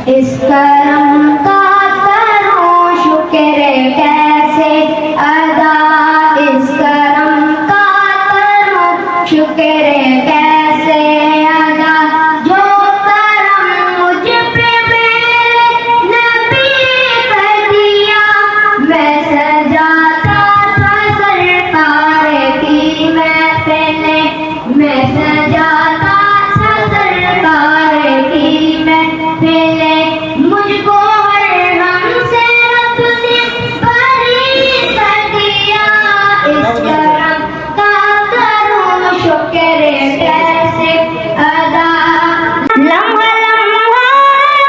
اس کرم کا کروں شکر کیسے ادا، اس کرم کا کروں شکر کیسے ادا، جو کرم مجھ پہ میرے نبی کر دیا، میں سجاتا تھا سرکار کی محفل، میں سجاتا تھا سرکار کی محفل، مجھ کو ہر غم سے رب نے بری کر دیا، اس کرم کا کروں شکر کیسے ادا، لمحہ لمحہ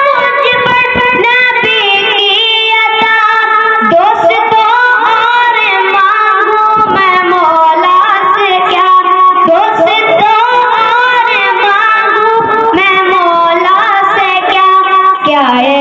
مجھ پر نبی کی عطا، دوستوں اور مانگوں میں مولا سے کیا، دوستوں اور مانگوں میں مولا سے کیا، کیا